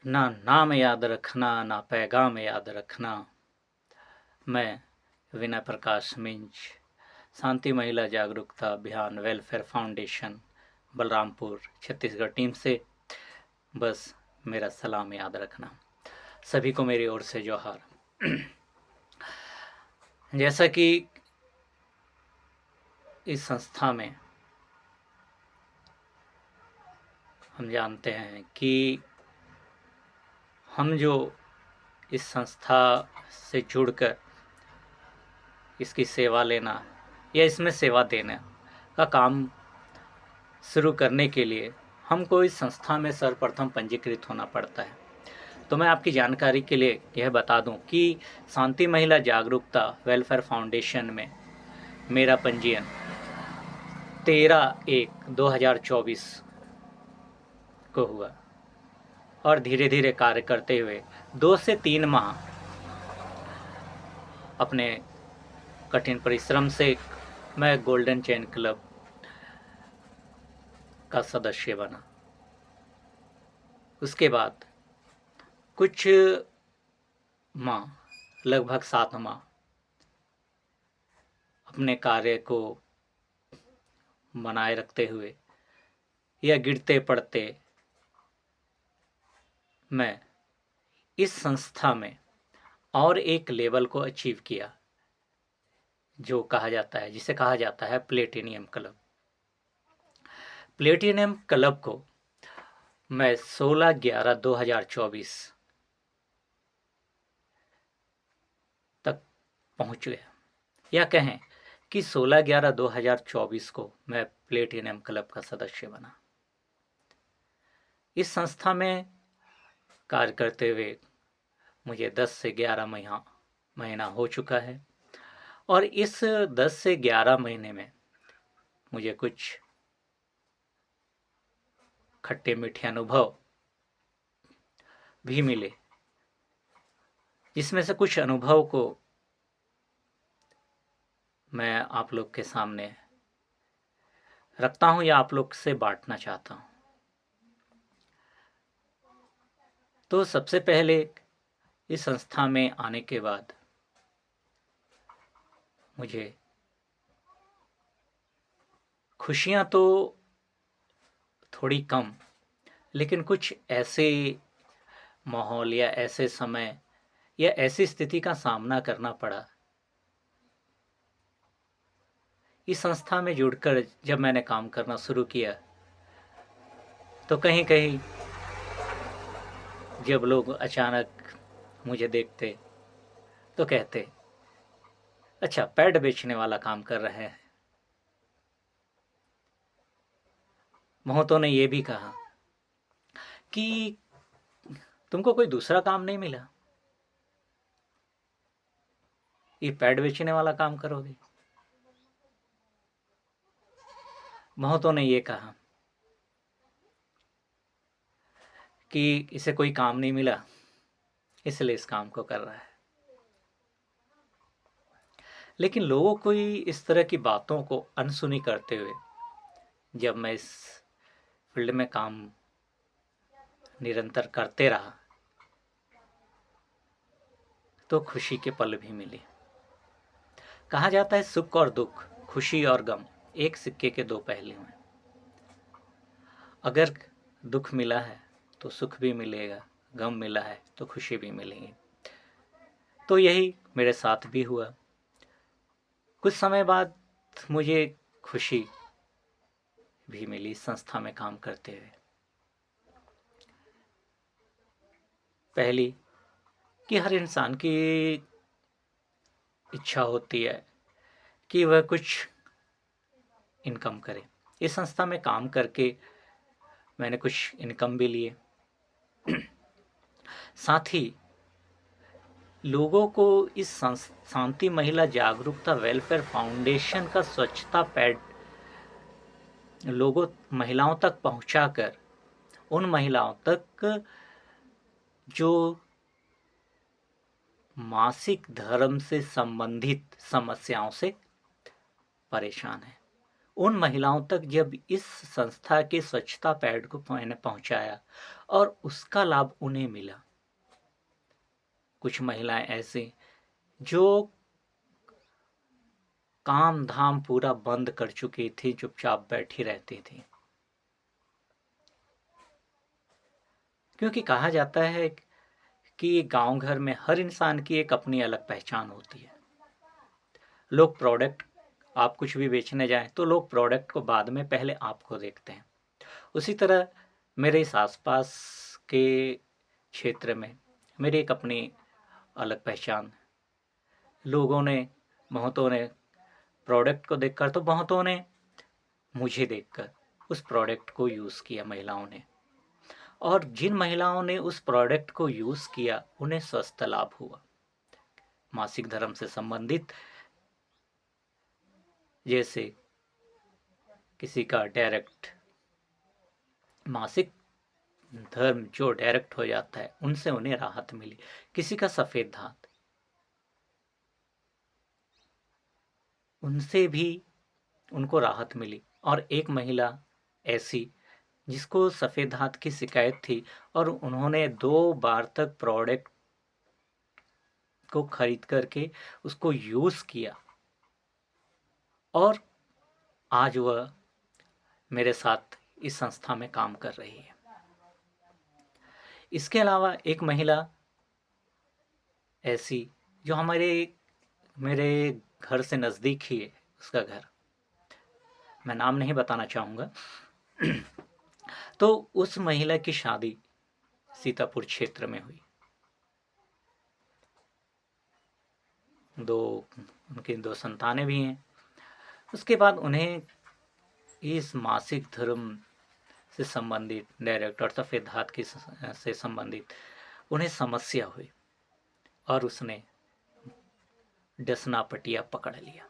ना नाम याद रखना ना पैगाम याद रखना। मैं विनय प्रकाश मिंज, शांति महिला जागरूकता अभियान welfare foundation Balrampur Chhattisgarh team से बस मेरा सलाम याद रखना। सभी को मेरी ओर से जोहार। जैसा कि इस संस्था में हम जानते हैं कि हम जो इस संस्था से जुड़कर इसकी सेवा लेना या इसमें सेवा देना का काम शुरू करने के लिए हमको इस संस्था में सर्वप्रथम पंजीकृत होना पड़ता है। तो मैं आपकी जानकारी के लिए यह बता दूं कि शांति महिला जागरूकता वेलफेयर फाउंडेशन में मेरा पंजीयन 13/1/2024 को हुआ और धीरे धीरे कार्य करते हुए 2 से 3 माह अपने कठिन परिश्रम से मैं गोल्डन चैन क्लब का सदस्य बना। उसके बाद कुछ माह, लगभग 7 माह अपने कार्य को बनाए रखते हुए या गिरते पड़ते मैं इस संस्था में और एक लेवल को अचीव किया, जो कहा जाता है, जिसे कहा जाता है प्लेटिनियम क्लब। प्लेटिनियम क्लब को मैं 16/11/2024 तक पहुंच गया, या कहें कि 16/11/2024 को मैं प्लेटिनियम क्लब का सदस्य बना। इस संस्था में कार्य करते हुए मुझे 10 से 11 महीना हो चुका है और इस 10 से 11 महीने में मुझे कुछ खट्टे मीठे अनुभव भी मिले, जिसमें से कुछ अनुभव को मैं आप लोग के सामने रखता हूं या आप लोग से बांटना चाहता हूं। तो सबसे पहले इस संस्था में आने के बाद मुझे खुशियां तो थोड़ी कम, लेकिन कुछ ऐसे माहौल या ऐसे समय या ऐसी स्थिति का सामना करना पड़ा। इस संस्था में जुड़कर जब मैंने काम करना शुरू किया तो कहीं कहीं जब लोग अचानक मुझे देखते तो कहते, अच्छा पैड बेचने वाला काम कर रहे हैं। बहुतों ने ये भी कहा कि तुमको कोई दूसरा काम नहीं मिला, ये पैड बेचने वाला काम करोगे। बहुतों ने ये कहा कि इसे कोई काम नहीं मिला इसलिए इस काम को कर रहा है। लेकिन लोगों को इस तरह की बातों को अनसुनी करते हुए जब मैं इस फील्ड में काम निरंतर करते रहा तो खुशी के पल भी मिले। कहा जाता है सुख और दुख, खुशी और गम एक सिक्के के दो पहलू हैं। अगर दुख मिला है तो सुख भी मिलेगा, गम मिला है तो खुशी भी मिलेगी। तो यही मेरे साथ भी हुआ। कुछ समय बाद मुझे खुशी भी मिली संस्था में काम करते हुए। पहली कि हर इंसान की इच्छा होती है कि वह कुछ इनकम करे। इस संस्था में काम करके मैंने कुछ इनकम भी लिए, साथ ही लोगों को इस शांति महिला जागरूकता वेलफेयर फाउंडेशन का स्वच्छता पैड लोगों महिलाओं तक पहुंचाकर उन महिलाओं तक जो मासिक धर्म से संबंधित समस्याओं से परेशान है, उन महिलाओं तक जब इस संस्था के स्वच्छता पैड को मैंने पहुंचाया और उसका लाभ उन्हें मिला। कुछ महिलाएं ऐसी जो काम धाम पूरा बंद कर चुकी थी, चुपचाप बैठी रहती थी, क्योंकि कहा जाता है कि गांव घर में हर इंसान की एक अपनी अलग पहचान होती है। लोग प्रोडक्ट, आप कुछ भी बेचने जाएं तो लोग प्रोडक्ट को बाद में, पहले आपको देखते हैं। उसी तरह मेरे इस आसपास के क्षेत्र में मेरी एक अपनी अलग पहचान। लोगों ने, बहुतों ने प्रोडक्ट को देखकर, तो बहुतों ने मुझे देखकर उस प्रोडक्ट को यूज़ किया, महिलाओं ने। और जिन महिलाओं ने उस प्रोडक्ट को यूज़ किया उन्हें स्वस्थ लाभ हुआ। मासिक धर्म से संबंधित, जैसे किसी का डायरेक्ट मासिक धर्म जो डायरेक्ट हो जाता है, उनसे उन्हें राहत मिली। किसी का सफ़ेद दांत, उनसे भी उनको राहत मिली। और एक महिला ऐसी जिसको सफ़ेद दांत की शिकायत थी और उन्होंने 2 बार तक प्रोडक्ट को खरीद करके उसको यूज़ किया और आज वह मेरे साथ इस संस्था में काम कर रही है। इसके अलावा एक महिला ऐसी जो मेरे घर से नज़दीक ही है, उसका घर मैं नाम नहीं बताना चाहूँगा। तो उस महिला की शादी सीतापुर क्षेत्र में हुई। उनकी 2 संतानें भी हैं। उसके बाद उन्हें इस मासिक धर्म से संबंधित, डायरेक्ट और सफ़ेद धात की से संबंधित उन्हें समस्या हुई और उसने डसना पटिया पकड़ लिया।